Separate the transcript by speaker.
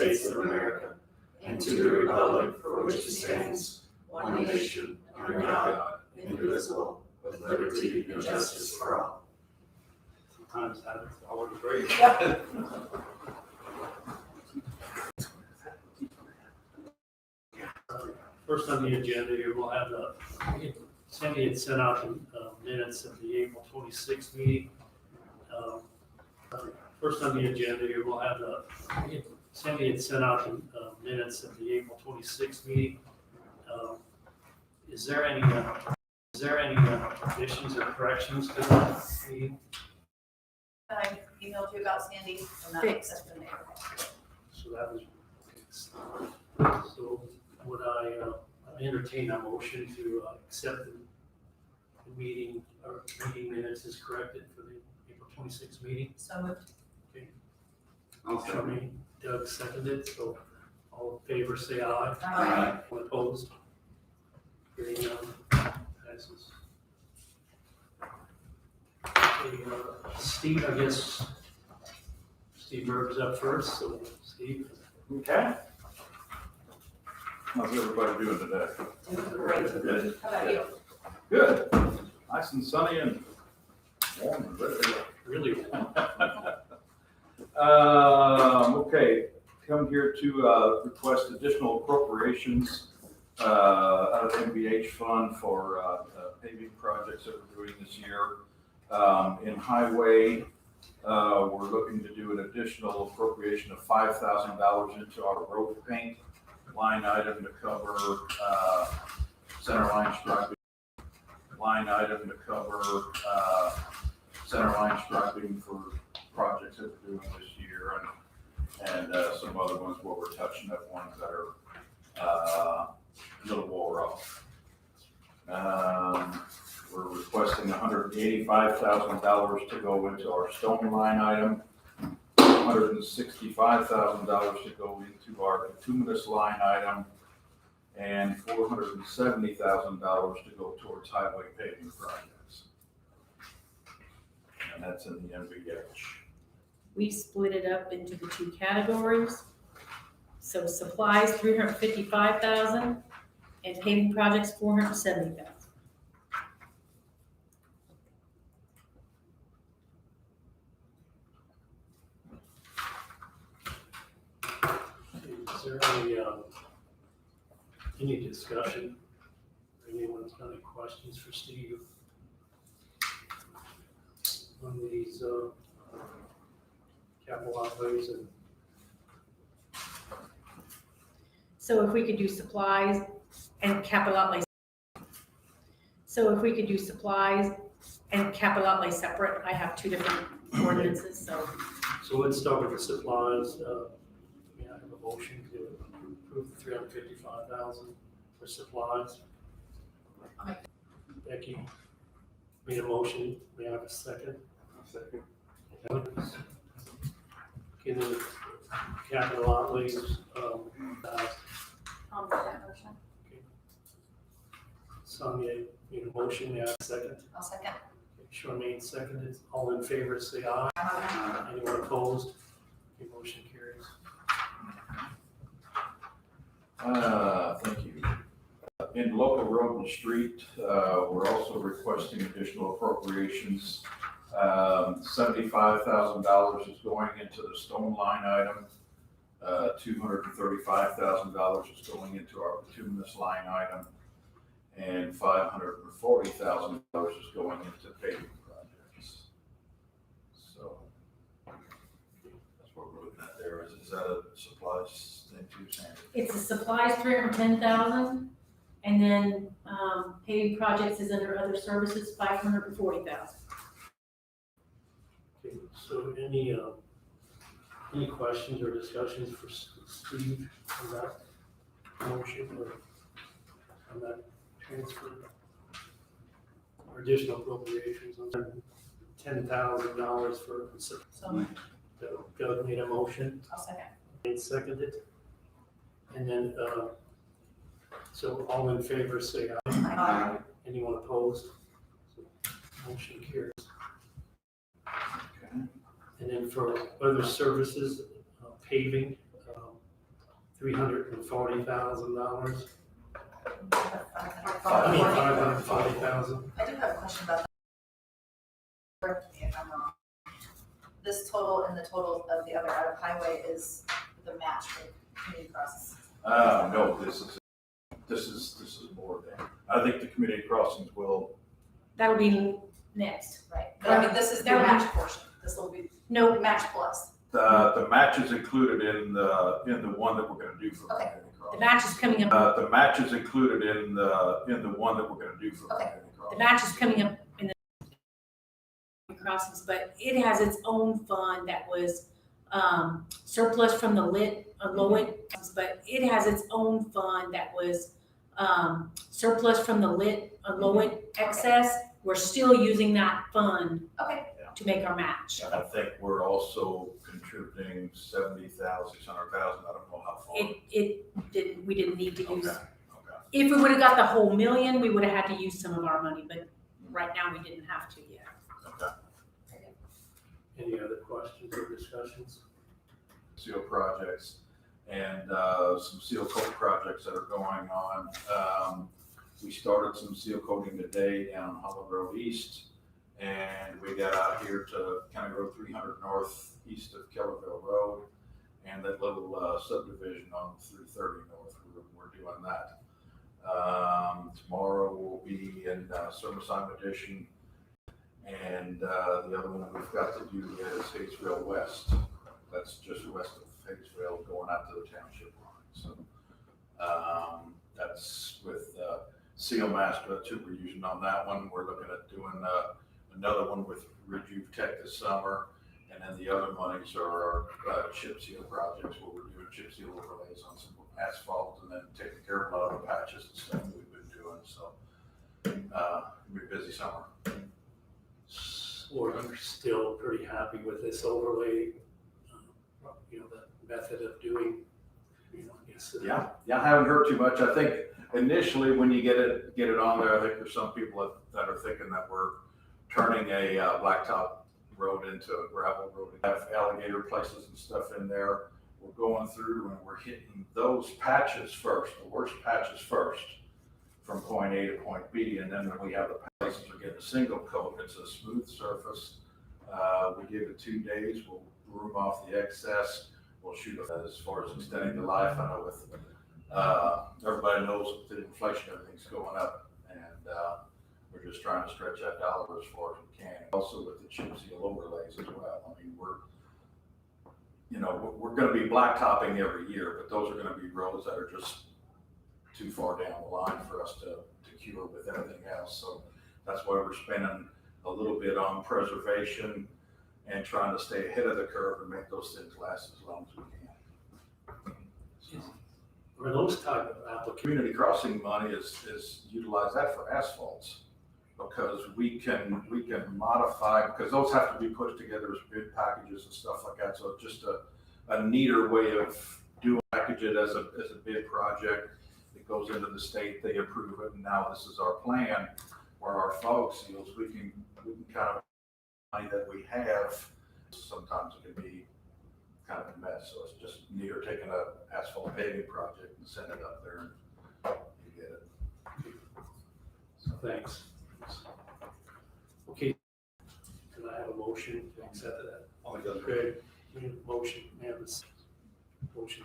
Speaker 1: States of America and to the republic for which it stands, one nation, under God, indivisible, with liberty and justice for all.
Speaker 2: Sometimes that's all great. First on the agenda here, we'll have Sandy had sent out the minutes of the April 26th meeting. First on the agenda here, we'll have Sandy had sent out the minutes of the April 26th meeting. Is there any additions or corrections to that meeting?
Speaker 3: I emailed you about Sandy.
Speaker 4: Fixed.
Speaker 2: So that was fixed. So would I entertain a motion to accept the meeting minutes as corrected for the April 26th meeting?
Speaker 3: So moved.
Speaker 2: Okay. Doug seconded, so all in favor say aye.
Speaker 3: Aye.
Speaker 2: All opposed? Hearing none, passes. Okay, Steve, I guess Steve Burke's up first, so Steve.
Speaker 5: Okay. How's everybody doing today?
Speaker 3: Great.
Speaker 5: Good.
Speaker 3: How about you?
Speaker 5: Good. Nice and sunny and warm and ready to go.
Speaker 2: Really warm.
Speaker 5: Okay, come here to request additional appropriations out of NVH fund for paving projects that we're doing this year. In highway, we're looking to do an additional appropriation of $5,000 into our road paint line item to cover center line striping. Line item to cover center line striping for projects that we're doing this year, and some other ones where we're touching up ones that are a little wore off. We're requesting $185,000 to go into our stone line item, $165,000 to go into our bituminous line item, and $470,000 to go towards highway paving projects. And that's in the NVH.
Speaker 4: We split it up into the two categories. So supplies, 355,000, and paving projects, 470,000.
Speaker 2: Is there any discussion? Anyone's got any questions for Steve on these capital outlays? And
Speaker 4: So if we could do supplies and capital outlay. So if we could do supplies and capital outlay separate, I have two different ordinances, so.
Speaker 2: so let's start with the supplies. May I have a motion to approve the $355,000 for supplies? Becky made a motion. May I have a second?
Speaker 5: Second.
Speaker 2: Okay, the capital outlays,
Speaker 3: I'll make that motion.
Speaker 2: Sonia made a motion. May I have a second?
Speaker 3: I'll second.
Speaker 2: Charmaine seconded. All in favor, say aye. Anyone opposed? Okay, motion carries.
Speaker 5: Thank you. In local road and street, we're also requesting additional appropriations. $75,000 is going into the stone line item. $235,000 is going into our bituminous line item. And $540,000 is going into paving projects. So that's what we're looking at there. Is that a supplies thing too, Sandy?
Speaker 4: It's the supplies, 310,000, and then paving projects is under other services, 540,000.
Speaker 2: Okay, so any questions or discussions for Steve on that motion or on that transfer? Or additional appropriations on $10,000 for,
Speaker 3: So moved.
Speaker 2: Doug made a motion.
Speaker 3: I'll second.
Speaker 2: Nate seconded. And then, so all in favor say aye.
Speaker 3: Aye.
Speaker 2: Anyone opposed? So motion carries.
Speaker 5: Okay.
Speaker 2: And then for other services, paving, $340,000.
Speaker 3: I mean,
Speaker 2: $540,000.
Speaker 3: I do have a question about that. Correct me if I'm wrong. This total and the total of the other out of highway is the match for community crossings.
Speaker 5: No, this is more than, I think the community crossings will,
Speaker 4: That'll be next.
Speaker 3: Right, but I mean, this is the
Speaker 4: That would be-
Speaker 3: match portion. This will be
Speaker 4: No,
Speaker 3: match plus.
Speaker 5: the match is included in the one that we're gonna do for
Speaker 3: Okay.
Speaker 5: community
Speaker 4: the
Speaker 5: crossings.
Speaker 4: match is coming up,
Speaker 5: The match is included in the one that we're gonna do for
Speaker 3: Okay.
Speaker 5: community
Speaker 4: the
Speaker 5: crossings.
Speaker 4: match is coming up in the crossings, but it has its own fund that was, surplus from the Lowit, but it has its own fund that was, surplus from the Lowit excess. We're still using that fund
Speaker 3: Okay,
Speaker 4: to make our match.
Speaker 5: And I think we're also contributing 70,000, 600,000, I don't know how far.
Speaker 4: We didn't need to use.
Speaker 5: Okay, okay.
Speaker 4: If we would have got the whole $1 million, we would have had to use some of our money, but right now we didn't have to yet.
Speaker 5: Okay.
Speaker 2: Any other questions or discussions?
Speaker 5: Seal projects and some seal coat projects that are going on. We started some seal coating today down Hollow Road East, and we got out here to County Road 300 North, east of Kellerville Road, and that little subdivision on 330 North. We're doing that. Tomorrow we'll be in Summerside Edition, and the other one we've got to do is Hayesville West. That's just west of Hayesville going out to the township line. So that's with Seal Master, that's who we're using on that one. We're looking at doing another one with Rejuve Tech this summer. And then the other monies are our chip seal projects where we're doing chip seal overlays on some asphalt and then taking care of a lot of the patches and stuff that we've been doing. So it'll be a busy summer.
Speaker 2: We're still pretty happy with this overlay, the method of doing, I guess.
Speaker 5: Yeah, I haven't heard too much. I think initially when you get it on there, I think there's some people that are thinking that we're turning a blacktop road into a gravel road. We have alligator places and stuff in there. We're going through and we're hitting those patches first, the worst patches first, from point A to point B. And then when we have the places we're getting a single coat, it's a smooth surface. We give it 2 days. We'll broom off the excess. We'll shoot it as far as extending the life. I know with everybody knows with the inflation, everything's going up, and we're just trying to stretch that dollar as far as we can. Also with the chip seal overlays as well. I mean, we're going to be blacktopping every year, but those are going to be roads that are just too far down the line for us to cure with anything else. So that's why we're spending a little bit on preservation and trying to stay ahead of the curve and make those things last as long as we can.
Speaker 2: Are those type of applications?
Speaker 5: Community crossing money is utilize that for asphalts, because we can modify, because those have to be put together as bid packages and stuff like that. So it's just a neater way of doing package it as a bid project. It goes into the state, they approve it, and now this is our plan where our fog seals, we can kind of money that we have. Sometimes it can be kind of a mess, so it's just neater taking a asphalt paving project and send it up there and you get it.
Speaker 2: So thanks. Okay. Can I have a motion to accept that? Okay. Motion, we have this motion.